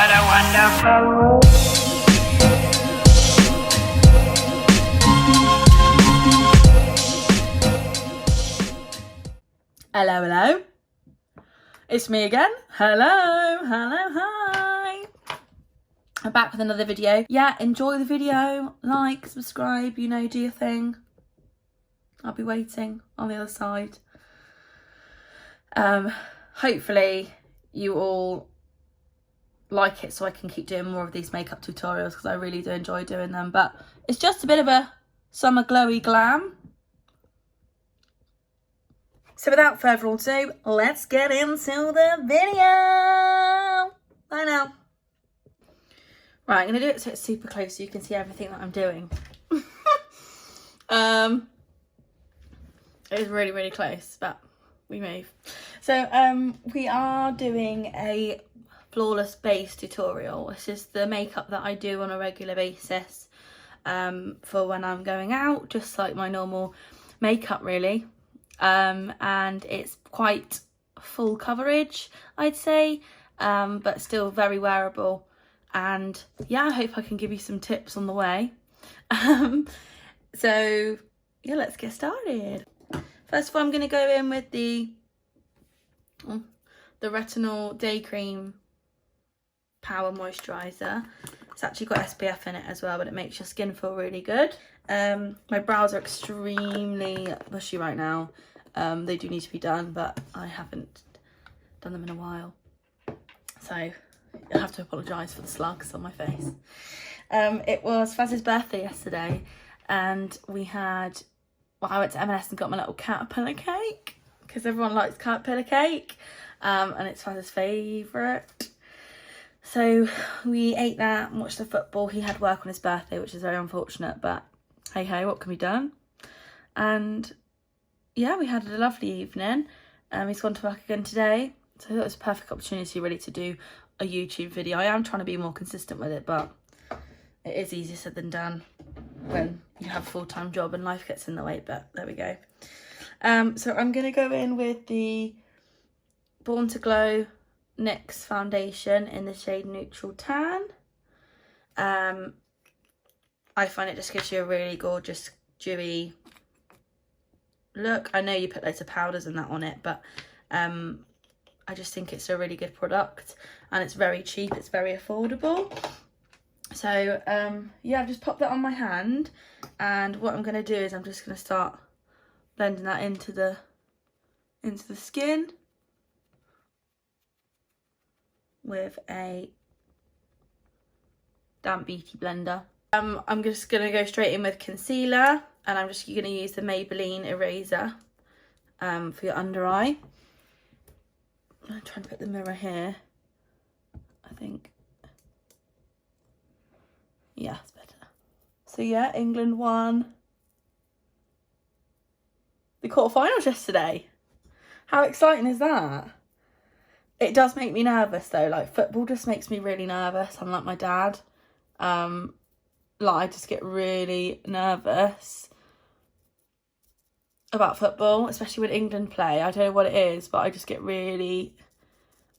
What a wonderful Hello, hello. It's me again. Hello, hi. I'm back with another video. Yeah, enjoy the video. Like, subscribe, you know, do your thing. I'll be waiting on the other side. Hopefully you all like it so I can keep doing more of these makeup tutorials because I really do enjoy doing them. But it's just a bit of a summer glowy glam. So without further ado, let's get into the video. Bye now. Right, I'm going to do it so it's super close so you can see everything that I'm doing. It is really, really close, but we move. So we are doing a flawless base tutorial. This is the makeup that I do on a regular basis for when I'm going out, just like my normal makeup really. And it's quite full coverage, I'd say, but still very wearable. And yeah, I hope I can give you some tips on the way. So yeah, let's get started. First of all, I'm going to go in with the Retinol Day Cream Power Moisturiser. It's actually got SPF in it as well, but it makes your skin feel really good. My brows are extremely bushy right now. They do need to be done, but I haven't done them in a while. So I have to apologise for the slugs on my face. It was Faz's birthday yesterday, and we had, well, I went to M&S and got my little caterpillar cake, because everyone likes caterpillar cake, and it's Faz's favourite. So we ate that and watched the football. He had work on his birthday, which is very unfortunate, but hey ho, what can be done? And yeah, we had a lovely evening. He's gone to work again today, so I thought it was a perfect opportunity really to do a YouTube video. I am trying to be more consistent with it, but it is easier said than done when you have a full-time job and life gets in the way, but there we go. So I'm going to go in with the Born to Glow NYX foundation in the shade Neutral Tan. I find it just gives you a really gorgeous dewy look. I know you put loads of powders and that on it, but I just think it's a really good product, and it's very cheap, it's very affordable. So yeah, I've just popped that on my hand, and what I'm going to do is I'm just going to start blending that into the skin with a damp beauty blender. I'm just going to go straight in with concealer, and I'm just going to use the Maybelline eraser for your under eye. I'm trying to put the mirror here, I think. Yeah, it's better. So yeah, England won the quarterfinals yesterday. How exciting is that? It does make me nervous though. Like, football just makes me really nervous. I'm like my dad. Like, I just get really nervous about football, especially when England play. I don't know what it is, but I just get really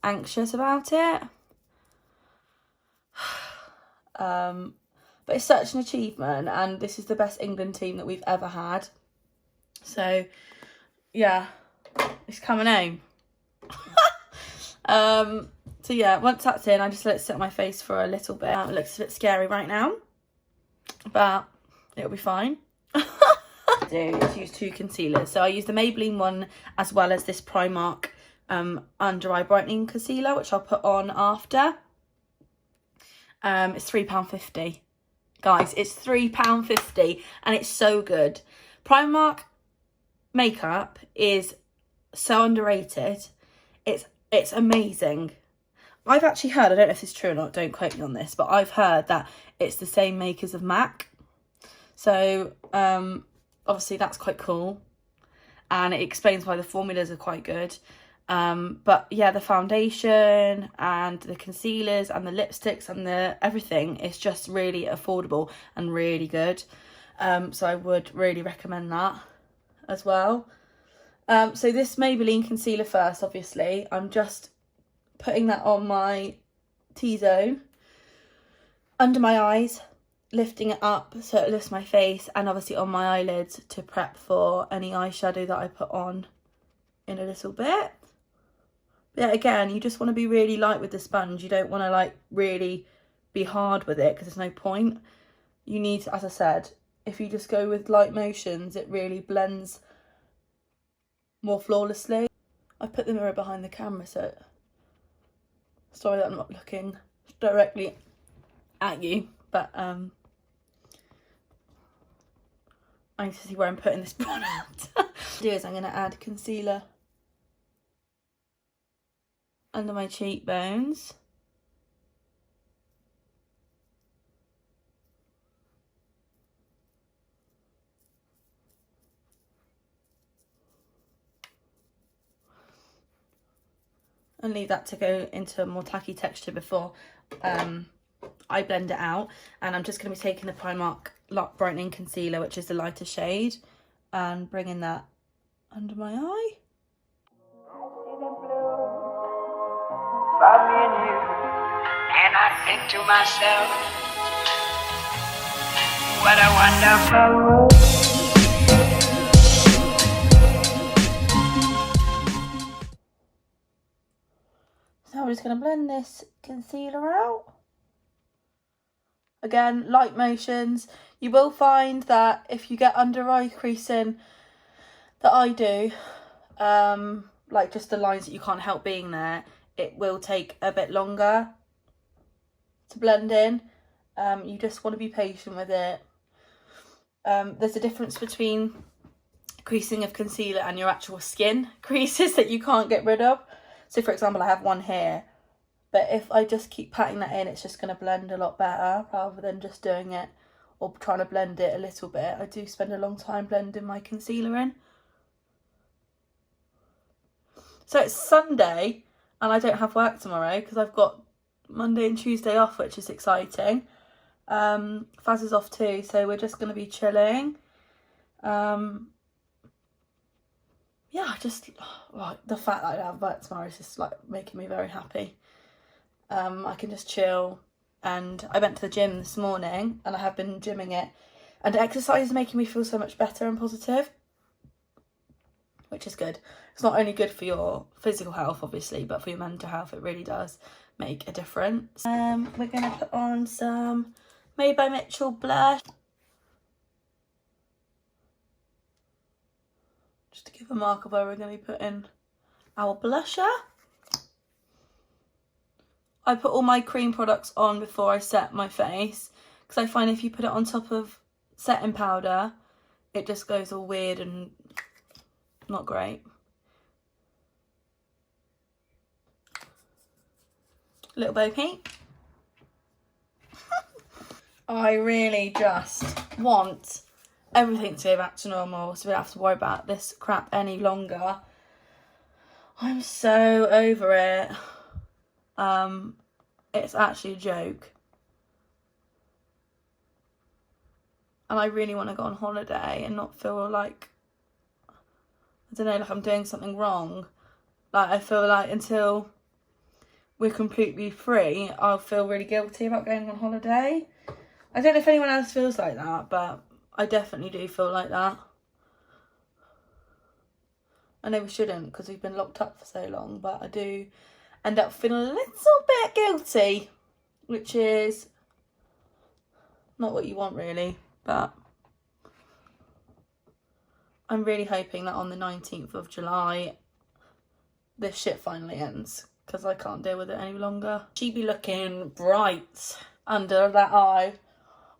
anxious about it. But it's such an achievement, and this is the best England team that we've ever had. So yeah, it's coming home. So yeah, once that's in, I just let it sit on my face for a little bit. It looks a bit scary right now, but it'll be fine. Is use two concealers. So I use the Maybelline one as well as this Primark under eye brightening concealer, which I'll put on after. It's £3.50, guys. It's £3.50, and it's so good. Primark makeup is so underrated. It's amazing. I've actually heard, I don't know if it's true or not, don't quote me on this, but I've heard that it's the same makers of MAC. So obviously that's quite cool, and it explains why the formulas are quite good. But yeah, the foundation and the concealers and the lipsticks and the everything is just really affordable and really good. So I would really recommend that as well. So this Maybelline concealer first, obviously. I'm just putting that on my T-zone, under my eyes, lifting it up so it lifts my face, and obviously on my eyelids to prep for any eyeshadow that I put on in a little bit. Yeah, again, you just want to be really light with the sponge. You don't want to like really be hard with it because there's no point. You need to, as I said, if you just go with light motions, it really blends more flawlessly. I put the mirror behind the camera, so sorry that I'm not looking directly at you, but I need to see where I'm putting this product. What I'll do is I'm going to add concealer under my cheekbones. And leave that to go into a more tacky texture before I blend it out. And I'm just going to be taking the Primark Lock Brightening Concealer, which is the lighter shade, and bringing that under my eye. By me and you, and I think to myself, what a wonderful world. So I'm just going to blend this concealer out. Again, light motions. You will find that if you get under eye creasing that I do, like just the lines that you can't help being there, it will take a bit longer to blend in. You just want to be patient with it. There's a difference between creasing of concealer and your actual skin creases that you can't get rid of. So for example, I have one here, but if I just keep patting that in, it's just going to blend a lot better rather than just doing it or trying to blend it a little bit. I do spend a long time blending my concealer in. So it's Sunday and I don't have work tomorrow because I've got Monday and Tuesday off, which is exciting. Faz is off too, so we're just going to be chilling. Yeah, just like the fact that I don't have work tomorrow is just like making me very happy. I can just chill, and I went to the gym this morning and I have been gymming it, and exercise is making me feel so much better and positive, which is good. It's not only good for your physical health obviously, but for your mental health it really does make a difference. We're going to put on some Made by Mitchell blush, just to give a mark of where we're going to be putting our blusher. I put all my cream products on before I set my face, because I find if you put it on top of setting powder, it just goes all weird and not great. Little Bo Peep. I really just want everything to go back to normal so we don't have to worry about this crap any longer. I'm so over it. It's actually a joke. And I really want to go on holiday and not feel like, I don't know, like I'm doing something wrong. Like I feel like until we're completely free, I'll feel really guilty about going on holiday. I don't know if anyone else feels like that, but I definitely do feel like that. I know we shouldn't because we've been locked up for so long, but I do end up feeling a little bit guilty, which is not what you want really, but I'm really hoping that on the 19th of July this shit finally ends, because I can't deal with it any longer. She be looking bright under that eye,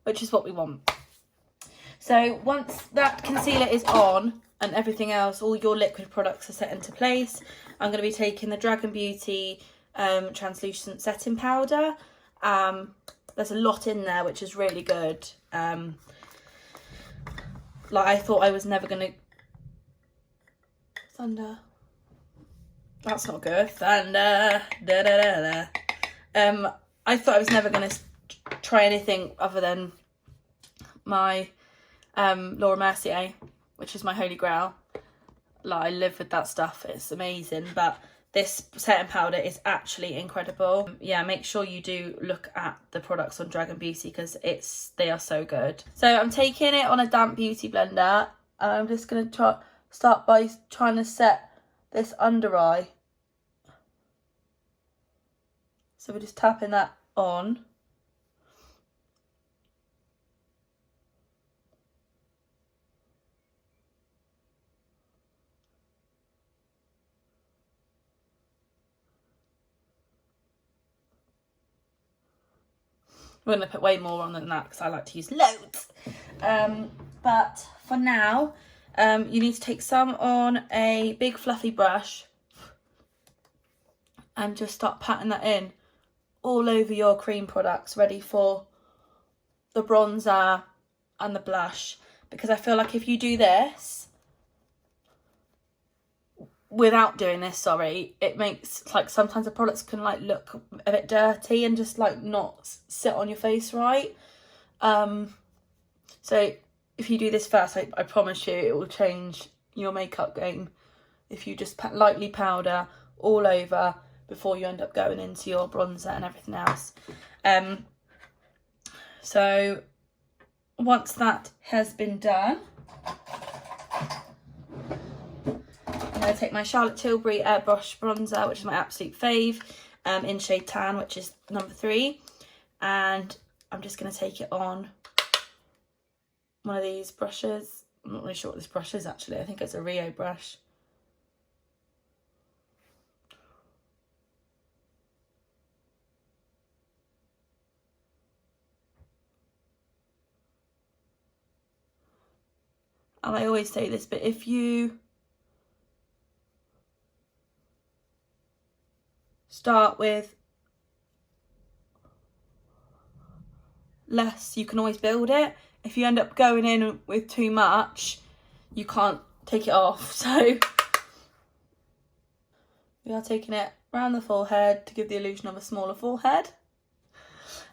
which is what we want. So once that concealer is on and everything else, all your liquid products are set into place, I'm going to be taking the Dragon Beauty translucent setting powder. There's a lot in there, which is really good. Like I thought I was never going to... Thunder. That's not good. Thunder. Da, da, da, da. I thought I was never going to try anything other than my Laura Mercier, which is my holy grail. Like I live with that stuff. It's amazing. But this setting powder is actually incredible. Yeah, make sure you do look at the products on Dragon Beauty because they are so good. So I'm taking it on a damp beauty blender, and I'm just going to start by trying to set this under eye. So we're just tapping that on. We're going to put way more on than that because I like to use loads. But for now, you need to take some on a big fluffy brush and just start patting that in all over your cream products, ready for the bronzer and the blush. Because I feel like if you do this, without doing this, sorry, it makes, like, sometimes the products can, like, look a bit dirty and just, like, not sit on your face right. So if you do this first, I promise you it will change your makeup game if you just lightly powder all over before you end up going into your bronzer and everything else. So once that has been done, I'm going to take my Charlotte Tilbury Airbrush bronzer, which is my absolute fave, in shade Tan, which is number 3. And I'm just going to take it on one of these brushes. I'm not really sure what this brush is actually. I think it's a Rio brush. And I always say this, but if you start with less, you can always build it. If you end up going in with too much, you can't take it off. So we are taking it around the forehead to give the illusion of a smaller forehead.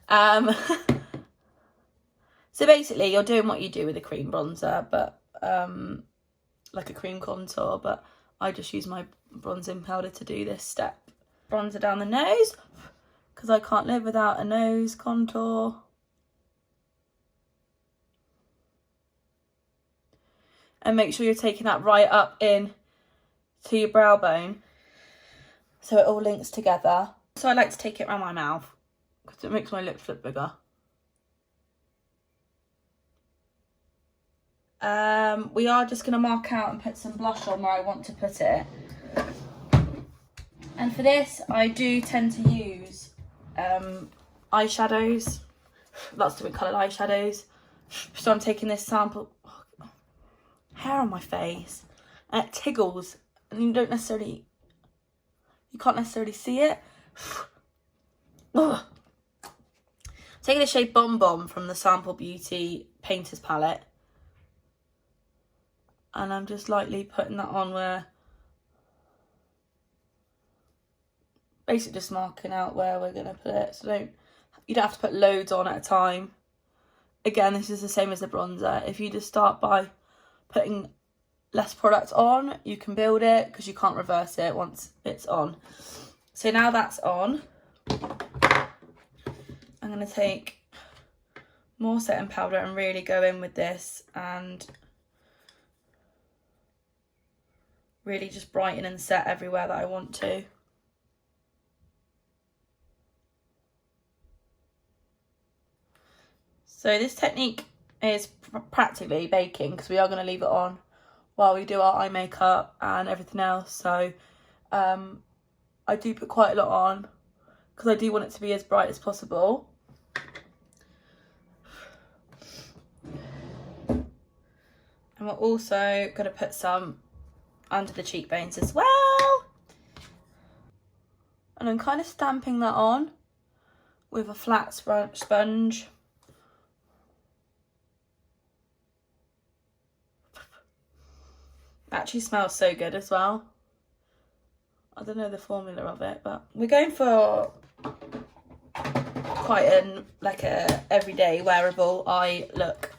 So basically you're doing what you do with a cream bronzer, but like a cream contour, but I just use my bronzing powder to do this step. Bronzer down the nose, because I can't live without a nose contour. And make sure you're taking that right up in to your brow bone so it all links together. So I like to take it around my mouth because it makes my lips look bigger. We are just going to mark out and put some blush on where I want to put it. And for this, I do tend to use eyeshadows, lots of different coloured eyeshadows. So I'm taking this sample, hair on my face, and it tiggles, and you can't necessarily see it. Ugh. Taking the shade Bomb Bomb from the Sample Beauty Painter's palette, and I'm just lightly putting that on where, basically just marking out where we're going to put it. So you don't have to put loads on at a time. Again, this is the same as the bronzer. If you just start by putting less product on, you can build it because you can't reverse it once it's on. So now that's on, I'm going to take more setting powder and really go in with this and really just brighten and set everywhere that I want to. So this technique is practically baking because we are going to leave it on while we do our eye makeup and everything else. So I do put quite a lot on because I do want it to be as bright as possible. And we're also going to put some under the cheekbones as well. And I'm kind of stamping that on with a flat sponge. Actually smells so good as well. I don't know the formula of it, but we're going for quite a everyday wearable eye look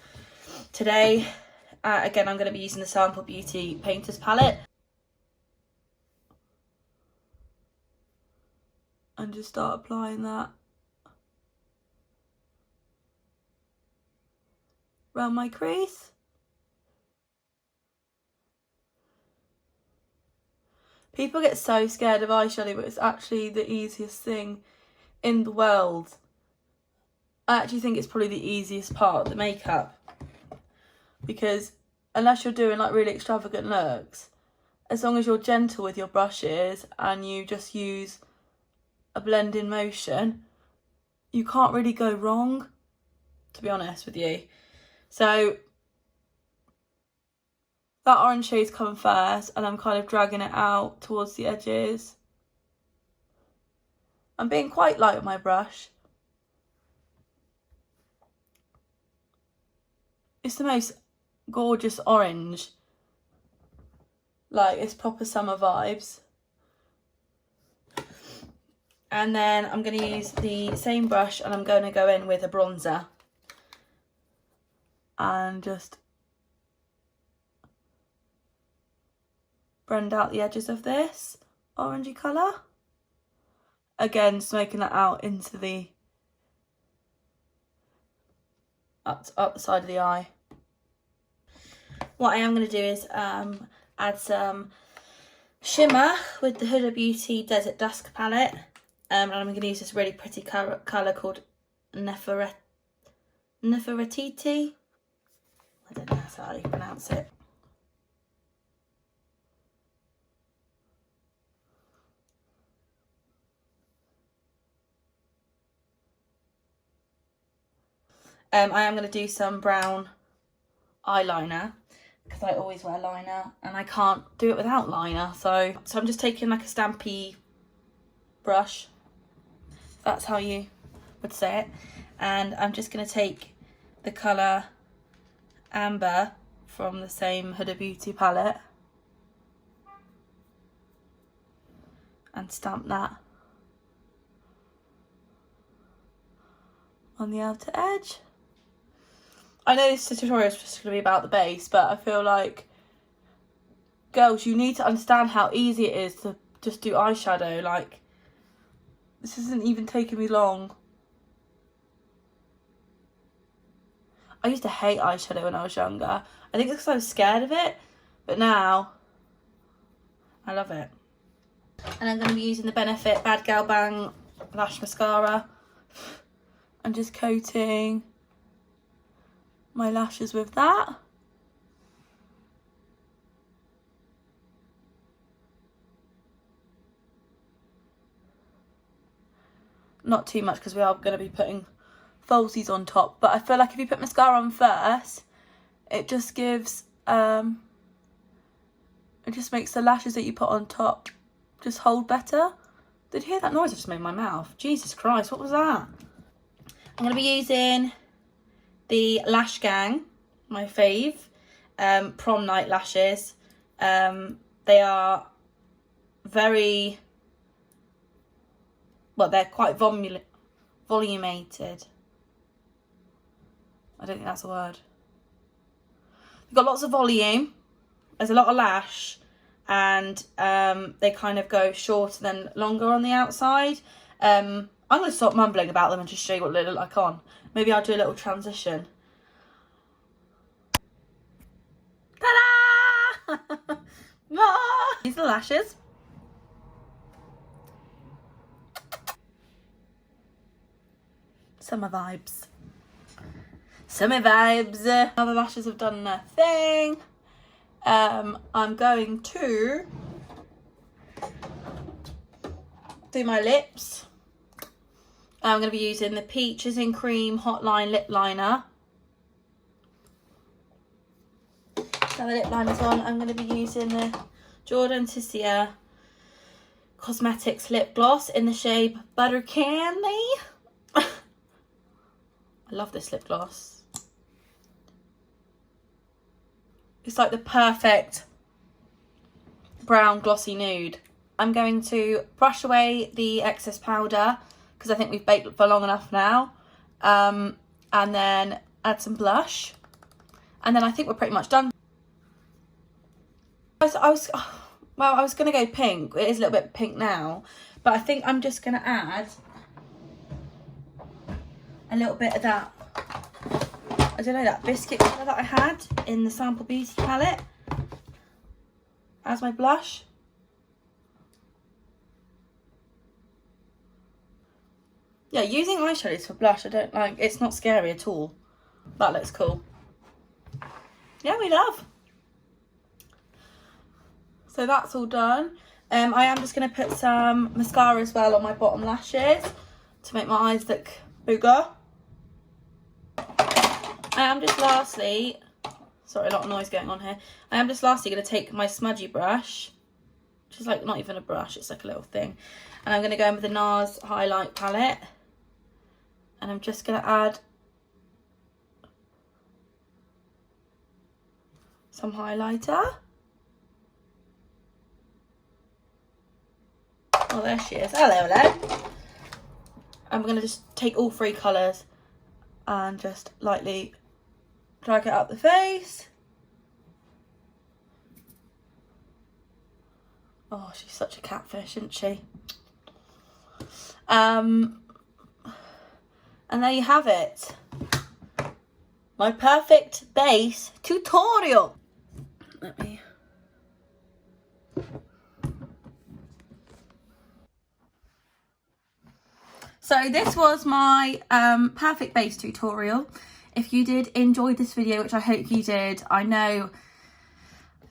today. Again, I'm going to be using the Sample Beauty Painter's palette. and just start applying that around my crease. People get so scared of eyeshadow, but it's actually the easiest thing in the world. I actually think it's probably the easiest part of the makeup, because unless you're doing like really extravagant looks, as long as you're gentle with your brushes and you just use a blending motion, you can't really go wrong, to be honest with you. So that orange shade's coming first, and I'm kind of dragging it out towards the edges. I'm being quite light with my brush. It's the most gorgeous orange. Like, it's proper summer vibes. And then I'm going to use the same brush, and I'm going to go in with a bronzer. And just blend out the edges of this orangey colour. Again, smoking that out into the up the side of the eye. What I am going to do is add some shimmer with the Huda Beauty Desert Dusk palette. And I'm going to use this really pretty colour called Nefertiti. I don't know how you pronounce it. I am going to do some brown eyeliner, because I always wear liner and I can't do it without liner. So I'm just taking like a stampy brush, if that's how you would say it, and I'm just going to take the colour Amber from the same Huda Beauty palette and stamp that on the outer edge. I know this tutorial is just going to be about the base, but I feel like, girls, you need to understand how easy it is to just do eyeshadow. Like, this isn't even taking me long. I used to hate eyeshadow when I was younger. I think it's because I was scared of it, but now I love it. And I'm going to be using the Benefit Bad Gal Bang Lash Mascara and just coating my lashes with that. Not too much, because we are going to be putting falsies on top, but I feel like if you put mascara on first, it just gives it just makes the lashes that you put on top just hold better. Did you hear that noise I just made in my mouth? Jesus Christ, what was that? I'm going to be using the Lash Gang, my fave, prom night lashes. They are very, well, they're quite volumated. I don't think that's a word. They've got lots of volume. There's a lot of lash, and they kind of go shorter than longer on the outside. I'm going to stop mumbling about them and just show you what they look like on. Maybe I'll do a little transition. Ta-da! These are the lashes. Summer vibes. Summer vibes. Now the lashes have done their thing. I'm going to do my lips. I'm going to be using the Peaches in Cream Hotline Lip Liner. Now the lip liner's on, I'm going to be using the Jordan Tissia Cosmetics Lip Gloss in the shade Butter Candy. I love this lip gloss. It's like the perfect brown glossy nude. I'm going to brush away the excess powder, because I think we've baked for long enough now. And then add some blush. And then I think we're pretty much done. I was going to go pink. It is a little bit pink now. But I think I'm just going to add a little bit of that, I don't know, that biscuit colour that I had in the Sample Beauty palette as my blush. Yeah, using eyeshadows for blush, I don't like, it's not scary at all. That looks cool. Yeah, we love. So that's all done. I am just going to put some mascara as well on my bottom lashes to make my eyes look bigger. I am just lastly, sorry, a lot of noise going on here. I am just lastly going to take my smudgy brush, which is like not even a brush, it's like a little thing. And I'm going to go in with the NARS highlight palette. And I'm just going to add some highlighter. Oh, there she is. Hello, hello. I'm going to just take all three colours and just lightly drag it up the face. Oh, she's such a catfish, isn't she? And there you have it. My perfect base tutorial. Let me... So this was my perfect base tutorial. If you did enjoy this video, which I hope you did, I know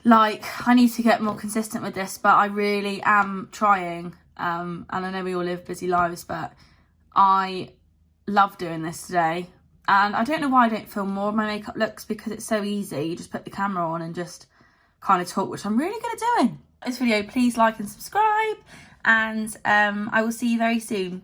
like I need to get more consistent with this, but I really am trying. And I know we all live busy lives, but I love doing this today. And I don't know why I don't film more of my makeup looks, because it's so easy. You just put the camera on and just kind of talk, which I'm really good at doing. This video, please like and subscribe, and I will see you very soon.